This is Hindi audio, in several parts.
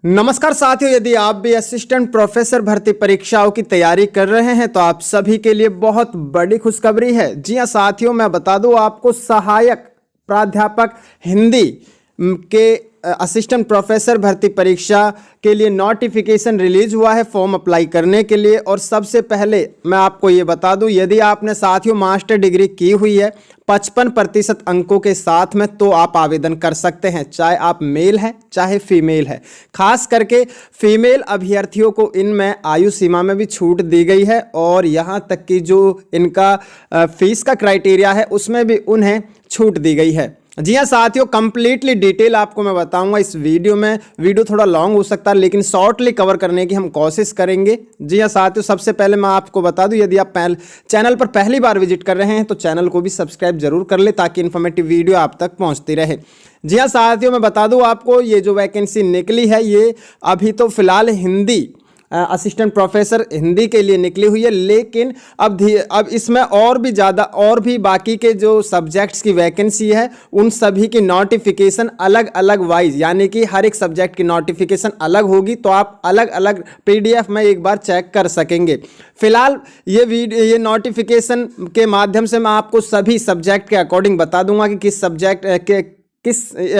नमस्कार साथियों, यदि आप भी असिस्टेंट प्रोफेसर भर्ती परीक्षाओं की तैयारी कर रहे हैं तो आप सभी के लिए बहुत बड़ी खुशखबरी है। जी हां साथियों, मैं बता दूं आपको सहायक प्राध्यापक हिंदी के असिस्टेंट प्रोफेसर भर्ती परीक्षा के लिए नोटिफिकेशन रिलीज हुआ है फॉर्म अप्लाई करने के लिए। और सबसे पहले मैं आपको ये बता दूं, यदि आपने साथियों मास्टर डिग्री की हुई है 55% अंकों के साथ में तो आप आवेदन कर सकते हैं, चाहे आप मेल हैं चाहे फीमेल है। खास करके फीमेल अभ्यर्थियों को इनमें आयु सीमा में भी छूट दी गई है और यहाँ तक कि जो इनका फीस का क्राइटेरिया है उसमें भी उन्हें छूट दी गई है। जी हाँ साथियों, कंप्लीटली डिटेल आपको मैं बताऊंगा इस वीडियो में। वीडियो थोड़ा लॉन्ग हो सकता है लेकिन शॉर्टली कवर करने की हम कोशिश करेंगे। जी हाँ साथियों, सबसे पहले मैं आपको बता दूं, यदि आप चैनल पर पहली बार विजिट कर रहे हैं तो चैनल को भी सब्सक्राइब जरूर कर ले ताकि इन्फॉर्मेटिव वीडियो आप तक पहुंचती रहे। जी हाँ साथियों, मैं बता दूं आपको, ये जो वैकेंसी निकली है ये अभी तो फिलहाल हिंदी असिस्टेंट प्रोफेसर हिंदी के लिए निकली हुई है, लेकिन अब इसमें और भी ज़्यादा और भी बाकी के जो सब्जेक्ट्स की वैकेंसी है उन सभी की नोटिफिकेशन अलग अलग वाइज, यानी कि हर एक सब्जेक्ट की नोटिफिकेशन अलग होगी तो आप अलग अलग PDF में एक बार चेक कर सकेंगे। फिलहाल ये नोटिफिकेशन के माध्यम से मैं आपको सभी सब्जेक्ट के अकॉर्डिंग बता दूंगा कि किस सब्जेक्ट के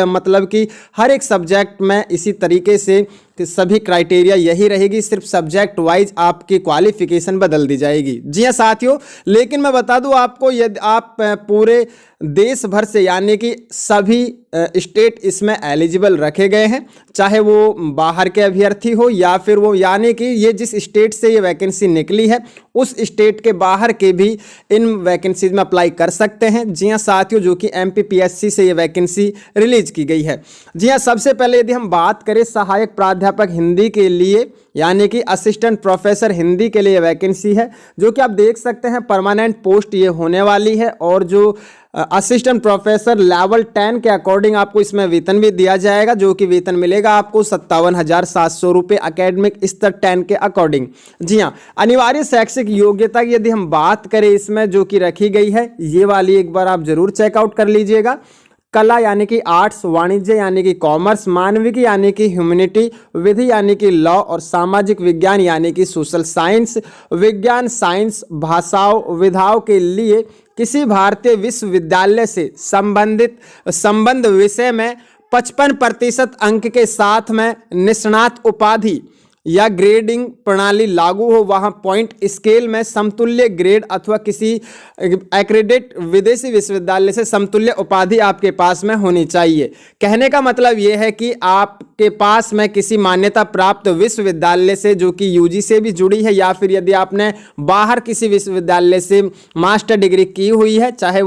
मतलब कि हर एक सब्जेक्ट में इसी तरीके से सभी क्राइटेरिया यही रहेगी, सिर्फ सब्जेक्ट वाइज आपकी क्वालिफिकेशन बदल दी जाएगी। जी हाँ साथियों, लेकिन मैं बता दूं आपको, यदि आप पूरे देश भर से यानी कि सभी स्टेट इसमें एलिजिबल रखे गए हैं, चाहे वो बाहर के अभ्यर्थी हो या फिर वो, यानी कि ये जिस स्टेट से ये वैकेंसी निकली है उस स्टेट के बाहर के भी इन वैकेंसीज में अप्लाई कर सकते हैं। जी हाँ साथियों, जो कि MPPSC से ये वैकेंसी रिलीज की गई है। जी हाँ, सबसे पहले यदि हम बात करें सहायक प्राध्यापक हिंदी के लिए यानी कि असिस्टेंट प्रोफेसर हिंदी के लिए वैकेंसी है, जो कि आप देख सकते हैं परमानेंट पोस्ट ये होने वाली है। और जो असिस्टेंट प्रोफेसर लेवल 10 के अकॉर्डिंग आपको इसमें वेतन भी दिया जाएगा, जो कि वेतन मिलेगा आपको 57,700 रुपये अकेडमिक स्तर 10 के अकॉर्डिंग। जी हाँ, अनिवार्य शैक्षिक योग्यता की यदि हम बात करें इसमें जो कि रखी गई है, ये वाली एक बार आप जरूर चेकआउट कर लीजिएगा। कला यानी कि आर्ट्स, वाणिज्य यानी कि कॉमर्स, मानविकी यानी कि ह्यूमैनिटी, विधि यानी कि लॉ और सामाजिक विज्ञान यानी कि सोशल साइंस, विज्ञान साइंस, भाषाओं विधाओं के लिए किसी भारतीय विश्वविद्यालय से संबंध विषय में 55% अंक के साथ में निष्णात उपाधि या ग्रेडिंग प्रणाली लागू हो, वहां पॉइंट स्केल में समतुल्य ग्रेड अथवा किसी एक्रेडिट विदेशी विश्वविद्यालय से समतुल्य उपाधि आपके पास में होनी चाहिए। कहने का मतलब यह है कि आपके पास में किसी मान्यता प्राप्त विश्वविद्यालय से जो कि UG से भी जुड़ी है, या फिर यदि आपने बाहर किसी विश्वविद्यालय से मास्टर डिग्री की हुई है, चाहे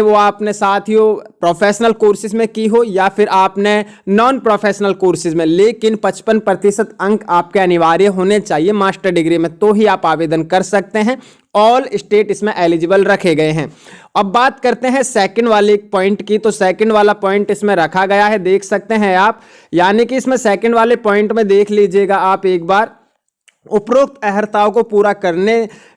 वो आपने साथियों प्रोफेशनल कोर्सेज में की हो या फिर आपने नॉन प्रोफेशनल कोर्सेज में, लेकिन 55% अंक आपके अनिवार्य होने चाहिए मास्टर डिग्री में, तो ही आप आवेदन कर सकते हैं। ऑल स्टेट इसमें एलिजिबल रखे गए हैं। अब बात करते हैं सेकंड वाले पॉइंट की, तो सेकंड वाला पॉइंट इसमें रखा गया है, देख सकते हैं आप, यानी कि इसमें सेकंड वाले पॉइंट में देख लीजिएगा आप एक बार, उपरोक्त अर्हताओं को पूरा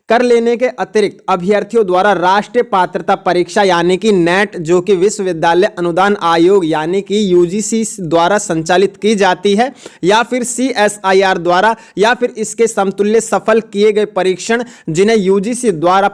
कर लेने के अतिरिक्त अभ्यर्थियों द्वारा राष्ट्रीय पात्रता परीक्षा यानी कि नेट, जो कि विश्वविद्यालय अनुदान आयोग यानी कि UGC द्वारा संचालित की जाती है, या फिर CSIR द्वारा, या फिर इसके समतुल्य सफल किए गए परीक्षण जिन्हें UGC द्वारा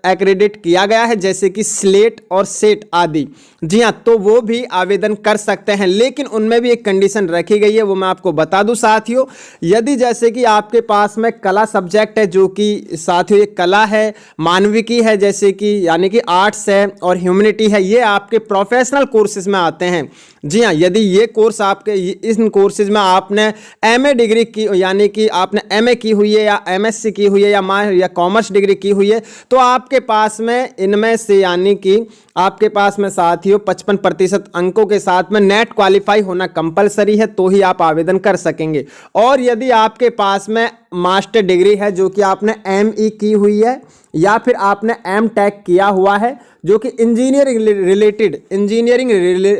एक्रेडिट किया गया है, जैसे कि स्लेट और सेट आदि। जी हाँ, तो वो भी आवेदन कर सकते हैं, लेकिन उनमें भी एक कंडीशन रखी गई है, वो मैं आपको बता दूं साथियों। यदि जैसे कि आपके पास में कला सब्जेक्ट है, जो कि साथियों एक कला है, मानविकी है जैसे कि यानी कि आर्ट्स है, और ह्यूमैनिटी है, ये आपके प्रोफेशनल कोर्सेज में आते हैं। जी हाँ, यदि ये कोर्स आपके इन कोर्सेज में आपने MA डिग्री की यानी कि आपने MA की हुई है या MSc की हुई है या कॉमर्स डिग्री की हुई है, तो आपके पास में इनमें से यानी कि आपके पास में साथियों 55% अंकों के साथ में नेट क्वालिफाई होना कंपलसरी है, तो ही आप आवेदन कर सकेंगे। और यदि आपके पास में मास्टर डिग्री है जो कि आपने ME की हुई है या फिर आपने एम टेक किया हुआ है जो कि इंजीनियरिंग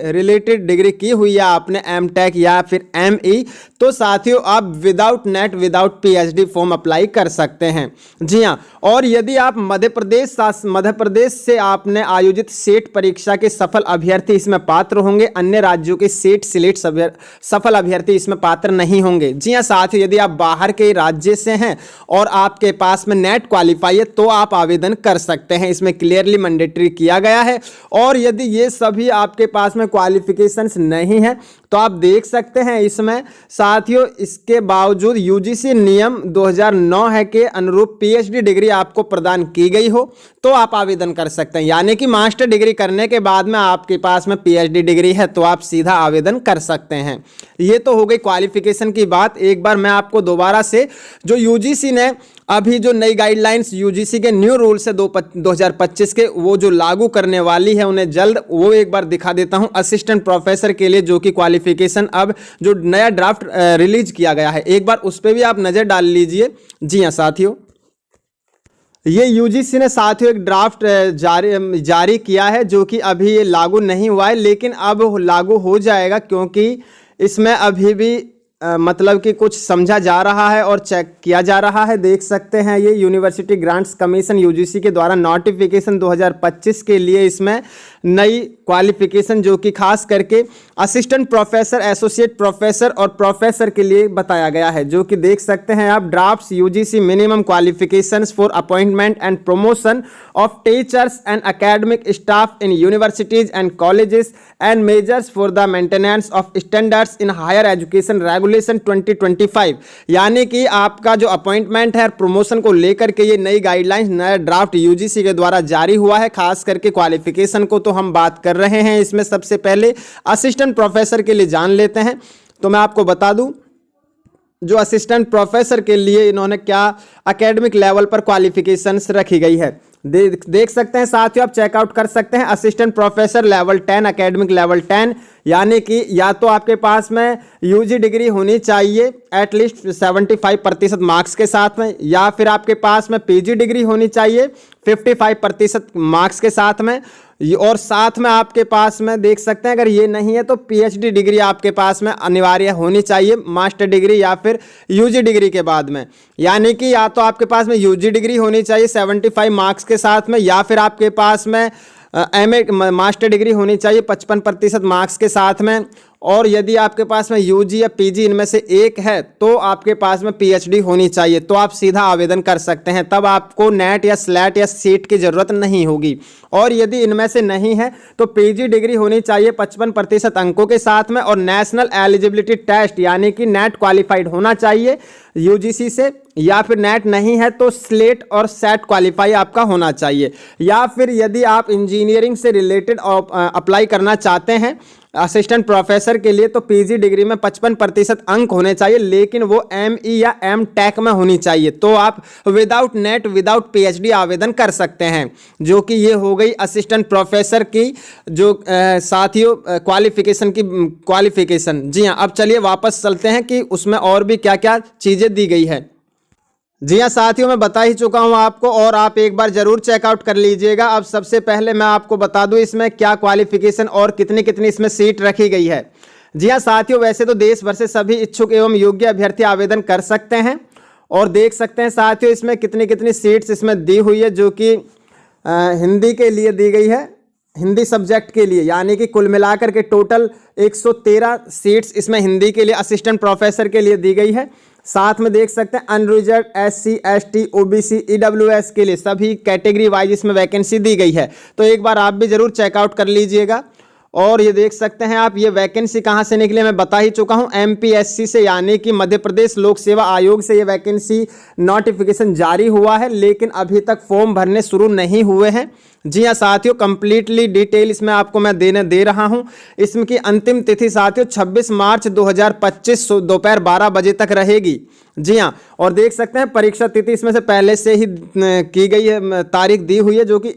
रिलेटेड डिग्री की हुई है आपने, एम टेक या फिर एमई, तो साथियों आप without net without PhD form apply कर सकते हैं। जी हाँ, और यदि आप मध्य प्रदेश से आपने आयोजित सेट परीक्षा के सफल अभ्यर्थी इसमें पात्र होंगे, अन्य राज्यों के सेट सिलेट सफल अभ्यर्थी इसमें पात्र नहीं होंगे। जी हाँ साथियों, यदि आप बाहर के राज्य से हैं और आपके पास में नेट क्वालिफाई है तो आप आवेदन कर सकते हैं, इसमें क्लियरली मैंडेटरी किया गया है। और यदि ये सभी आपके पास में क्वालिफिकेशंस नहीं है तो आप देख सकते हैं इसमें साथियों, इसके बावजूद यूजीसी नियम 2009 है के अनुरूप पीएचडी डिग्री आपको प्रदान की गई हो तो आप आवेदन कर सकते हैं। यानी कि मास्टर डिग्री करने के बाद में आपके पास में पीएचडी डिग्री है तो आप सीधा आवेदन कर सकते हैं। ये तो हो गई क्वालिफिकेशन की बात। एक बार मैं आपको दोबारा से जो यूजीसी ने अभी जो नई गाइडलाइंस यूजीसी के न्यू रूल्स है 2025 के, वो जो लागू करने वाली है उन्हें जल्द, वो एक बार दिखा देता हूं असिस्टेंट प्रोफेसर के लिए, जो कि क्वालिफिकेशन अब जो नया ड्राफ्ट रिलीज किया गया है, एक बार उस पर भी आप नज़र डाल लीजिए। जी हाँ साथियों, ये यूजीसी ने साथियों एक ड्राफ्ट जारी किया है जो कि अभी ये लागू नहीं हुआ है, लेकिन अब लागू हो जाएगा क्योंकि इसमें अभी भी मतलब कि कुछ समझा जा रहा है और चेक किया जा रहा है। देख सकते हैं ये यूनिवर्सिटी ग्रांट्स कमीशन यूजीसी के द्वारा नोटिफिकेशन 2025 के लिए इसमें नई क्वालिफिकेशन जो कि खास करके असिस्टेंट प्रोफेसर, एसोसिएट प्रोफेसर और प्रोफेसर के लिए बताया गया है, जो कि देख सकते हैं आप drafts UGC minimum qualifications for appointment and promotion of teachers and academic staff in universities and colleges and measures for the maintenance of standards in higher education regulation 2025। यानी कि आपका जो अपॉइंटमेंट है प्रमोशन को लेकर के ये नई गाइडलाइंस, नया ड्राफ्ट यूजीसी के द्वारा जारी हुआ है। खास करके क्वालिफिकेशन को तो हम बात कर रहे हैं, इसमें सबसे पहले असिस्टेंट प्रोफेसर के लिए जान लेते हैं। तो मैं आपको बता दूं जो असिस्टेंट प्रोफेसर के लिए इन्होंने क्या एकेडमिक लेवल पर क्वालिफिकेशंस रखी गई है, देख सकते हैं साथियों, आप चेकआउट कर सकते हैं। Assistant professor level 10, academic level 10, यानी कि या तो आपके पास में यूजी डिग्री होनी चाहिए एटलीस्ट 75% मार्क्स के साथ में, या फिर आपके पास में पीजी डिग्री होनी चाहिए 55% मार्क्स के साथ में, और साथ में आपके पास में देख सकते हैं अगर ये नहीं है तो पीएचडी डिग्री आपके पास में अनिवार्य होनी चाहिए, मास्टर डिग्री या फिर यूजी डिग्री के बाद में। यानी कि या तो आपके पास में यूजी डिग्री होनी चाहिए 75 मार्क्स के साथ में, या फिर आपके पास में एमए मास्टर डिग्री होनी चाहिए 55% मार्क्स के साथ में, और यदि आपके पास में यूजी या पीजी इनमें से एक है तो आपके पास में पीएचडी होनी चाहिए, तो आप सीधा आवेदन कर सकते हैं। तब आपको नेट या स्लैट या सीट की ज़रूरत नहीं होगी। और यदि इनमें से नहीं है तो पीजी डिग्री होनी चाहिए 55% अंकों के साथ में, और नेशनल एलिजिबिलिटी टेस्ट यानी कि नेट क्वालिफाइड होना चाहिए यूजीसी से, या फिर नेट नहीं है तो स्लेट और सेट क्वालिफाई आपका होना चाहिए। या फिर यदि आप इंजीनियरिंग से रिलेटेड अप्लाई करना चाहते हैं असिस्टेंट प्रोफेसर के लिए तो पीजी डिग्री में 55% अंक होने चाहिए, लेकिन वो एमई या एम टेक में होनी चाहिए, तो आप विदाउट नेट विदाउट पीएचडी आवेदन कर सकते हैं। जो कि ये हो गई असिस्टेंट प्रोफेसर की जो साथियों क्वालिफिकेशन। जी हाँ, अब चलिए वापस चलते हैं कि उसमें और भी क्या क्या चीज़ें दी गई है। जी हाँ साथियों, मैं बता ही चुका हूँ आपको और आप एक बार जरूर चेकआउट कर लीजिएगा। अब सबसे पहले मैं आपको बता दूँ इसमें क्या क्वालिफिकेशन और कितनी कितनी इसमें सीट रखी गई है। जी हाँ साथियों, वैसे तो देश भर से सभी इच्छुक एवं योग्य अभ्यर्थी आवेदन कर सकते हैं, और देख सकते हैं साथियों इसमें कितनी कितनी सीट्स इसमें दी हुई है, जो कि हिंदी के लिए दी गई है, हिंदी सब्जेक्ट के लिए। यानी कि कुल मिलाकर के टोटल 113 सीट्स इसमें हिंदी के लिए असिस्टेंट प्रोफेसर के लिए दी गई है। साथ में देख सकते हैं unreserved SC ST OBC EWS के लिए सभी कैटेगरी वाइज इसमें वैकेंसी दी गई है, तो एक बार आप भी जरूर चेकआउट कर लीजिएगा। और ये देख सकते हैं आप, ये वैकेंसी कहाँ से निकली मैं बता ही चुका हूँ, MPSC से, यानी कि मध्य प्रदेश लोक सेवा आयोग से ये वैकेंसी नोटिफिकेशन जारी हुआ है, लेकिन अभी तक फॉर्म भरने शुरू नहीं हुए हैं। जी हाँ साथियों, कंप्लीटली डिटेल इसमें आपको मैं दे रहा हूँ। इसमें की अंतिम तिथि साथियों 26 मार्च 2025 दोपहर 12 बजे तक रहेगी। जी हाँ, और देख सकते हैं परीक्षा तिथि इसमें से पहले से ही की गई है, तारीख दी हुई है, जो कि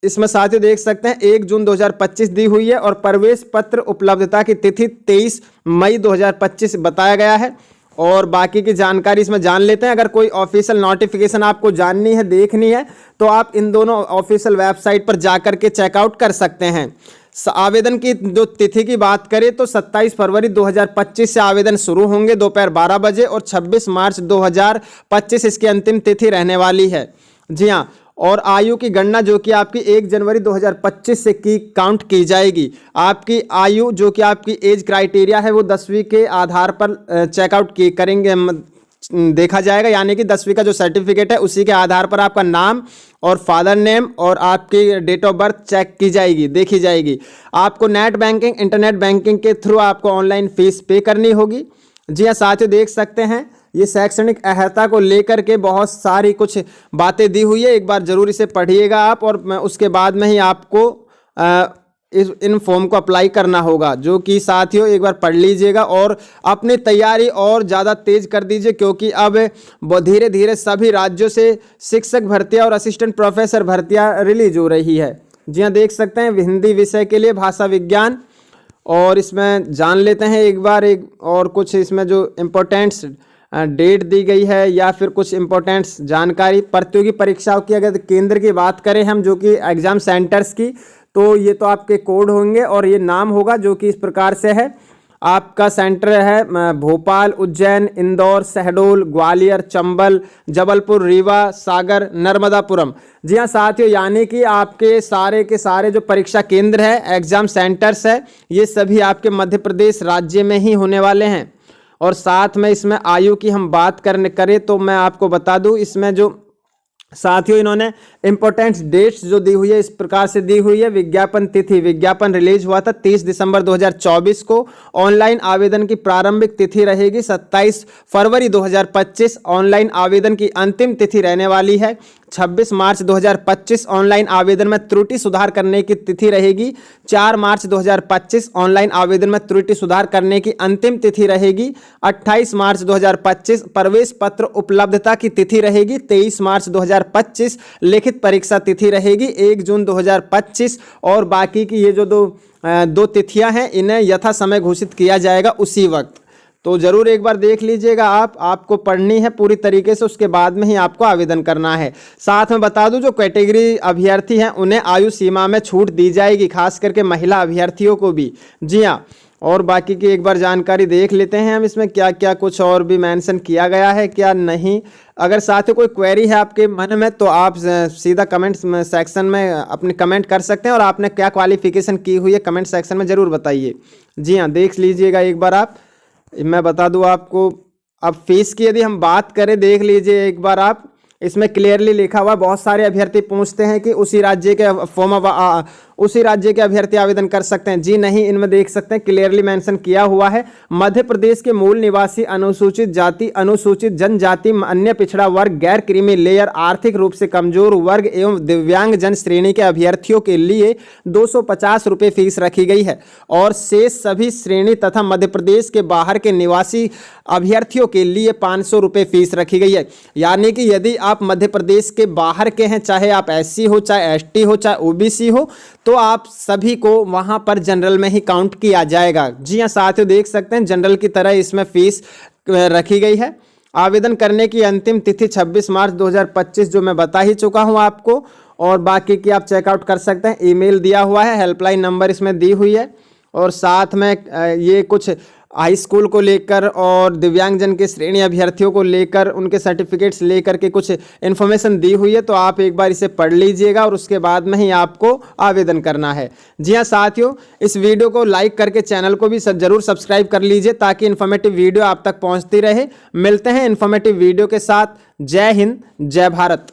इसमें साथियों देख सकते हैं 1 जून 2025 दी हुई है, और प्रवेश पत्र उपलब्धता की तिथि 23 मई 2025 बताया गया है। और बाकी की जानकारी इसमें जान लेते हैं। अगर कोई ऑफिशियल नोटिफिकेशन आपको जाननी है, देखनी है, तो आप इन दोनों ऑफिशियल वेबसाइट पर जाकर के चेकआउट कर सकते हैं। आवेदन की जो तिथि की बात करें तो 27 फरवरी 2025 से आवेदन शुरू होंगे दोपहर 12 बजे और 26 मार्च 2025 इसकी अंतिम तिथि रहने वाली है। जी हाँ, और आयु की गणना जो कि आपकी 1 जनवरी 2025 से की काउंट की जाएगी। आपकी आयु जो कि आपकी एज क्राइटेरिया है वो 10वीं के आधार पर चेकआउट की करेंगे, देखा जाएगा, यानी कि 10वीं का जो सर्टिफिकेट है उसी के आधार पर आपका नाम और फादर नेम और आपकी डेट ऑफ बर्थ चेक की जाएगी, देखी जाएगी। आपको नेट बैंकिंग, इंटरनेट बैंकिंग के थ्रू आपको ऑनलाइन फीस पे करनी होगी। जी हाँ साथियों, देख सकते हैं ये शैक्षणिक अर्हता को लेकर के बहुत सारी कुछ बातें दी हुई है। एक बार जरूर इसे पढ़िएगा आप, और उसके बाद में ही आपको इन फॉर्म को अप्लाई करना होगा, जो कि साथियों एक बार पढ़ लीजिएगा और अपनी तैयारी और ज़्यादा तेज कर दीजिए, क्योंकि अब धीरे धीरे सभी राज्यों से शिक्षक भर्तियां और असिस्टेंट प्रोफेसर भर्तियां रिलीज हो रही है। जी हाँ, देख सकते हैं हिंदी विषय के लिए भाषा विज्ञान, और इसमें जान लेते हैं एक बार एक और कुछ इसमें जो इम्पोर्टेंट्स डेट दी गई है या फिर कुछ इम्पोर्टेंट्स जानकारी। प्रतियोगी परीक्षाओं की अगर केंद्र की बात करें हम, जो कि एग्जाम सेंटर्स की, तो ये तो आपके कोड होंगे और ये नाम होगा जो कि इस प्रकार से है। आपका सेंटर है भोपाल, उज्जैन, इंदौर, शहडोल, ग्वालियर, चंबल, जबलपुर, रीवा, सागर, नर्मदापुरम। जी हाँ साथियों, यानी कि आपके सारे के सारे जो परीक्षा केंद्र है, एग्जाम सेंटर्स है, ये सभी आपके मध्य प्रदेश राज्य में ही होने वाले हैं। और साथ में इसमें आयु की हम बात करें तो मैं आपको बता दूं, इसमें जो साथियों इन्होंने इंपॉर्टेंट डेट्स जो दी हुई है इस प्रकार से दी हुई है। विज्ञापन तिथि, विज्ञापन रिलीज हुआ था 30 दिसंबर 2024 को। ऑनलाइन आवेदन की प्रारंभिक तिथि रहेगी 27 फरवरी 2025। ऑनलाइन आवेदन की अंतिम तिथि रहने वाली है 26 मार्च 2025। ऑनलाइन आवेदन में त्रुटि सुधार करने की तिथि रहेगी 4 मार्च 2025। ऑनलाइन आवेदन में त्रुटि सुधार करने की अंतिम तिथि रहेगी 28 मार्च 2025। प्रवेश पत्र उपलब्धता की तिथि रहेगी 23 मार्च 2025। लिखित परीक्षा तिथि रहेगी 1 जून 2025। और बाकी की ये जो दो तिथियां हैं इन्हें यथा समय घोषित किया जाएगा उसी वक्त। तो जरूर एक बार देख लीजिएगा आपको पढ़नी है पूरी तरीके से, उसके बाद में ही आपको आवेदन करना है। साथ में बता दूं, जो कैटेगरी अभ्यर्थी हैं उन्हें आयु सीमा में छूट दी जाएगी, खास करके महिला अभ्यर्थियों को भी। जी हाँ, और बाकी की एक बार जानकारी देख लेते हैं हम, इसमें क्या क्या कुछ और भी मेंशन किया गया है क्या नहीं। अगर साथ ही कोई क्वेरी है आपके मन में तो आप सीधा कमेंट सेक्शन में अपने कमेंट कर सकते हैं, और आपने क्या क्वालिफिकेशन की हुई है कमेंट सेक्शन में ज़रूर बताइए। जी हाँ, देख लीजिएगा एक बार आप, मैं बता दूं आपको। अब फीस की यदि हम बात करें, देख लीजिए एक बार आप, इसमें क्लियरली लिखा हुआ। बहुत सारे अभ्यर्थी पूछते हैं कि उसी राज्य के उसी राज्य के अभ्यर्थी आवेदन कर सकते हैं। जी नहीं, इनमें देख सकते हैं क्लियरली मेंशन किया हुआ है। मध्य प्रदेश के मूल निवासी, अनुसूचित जाति, अनुसूचित जनजाति, अन्य पिछड़ा वर्ग, गैर क्रीमी लेयर, आर्थिक रूप से कमजोर वर्ग एवं दिव्यांग जन श्रेणी के अभ्यर्थियों के लिए 250 रुपये फीस रखी गई है, और शेष सभी श्रेणी तथा मध्य प्रदेश के बाहर के निवासी अभ्यर्थियों के लिए 500 रुपये फीस रखी गई है। यानी कि यदि आप मध्य प्रदेश के बाहर के हैं, चाहे आप SC हो, चाहे ST हो, चाहे OBC हो, तो आप सभी को वहां पर जनरल में ही काउंट किया जाएगा। जी हाँ साथियों, देख सकते हैं जनरल की तरह इसमें फीस रखी गई है। आवेदन करने की अंतिम तिथि 26 मार्च 2025 जो मैं बता ही चुका हूं आपको, और बाकी की आप चेकआउट कर सकते हैं। ईमेल दिया हुआ है, हेल्पलाइन नंबर इसमें दी हुई है, और साथ में ये कुछ हाई स्कूल को लेकर और दिव्यांगजन के श्रेणी अभ्यर्थियों को लेकर उनके सर्टिफिकेट्स लेकर के कुछ इन्फॉर्मेशन दी हुई है। तो आप एक बार इसे पढ़ लीजिएगा और उसके बाद में ही आपको आवेदन करना है। जी हाँ साथियों, इस वीडियो को लाइक करके चैनल को भी जरूर सब्सक्राइब कर लीजिए, ताकि इन्फॉर्मेटिव वीडियो आप तक पहुँचती रहे। मिलते हैं इन्फॉर्मेटिव वीडियो के साथ। जय हिंद, जय भारत।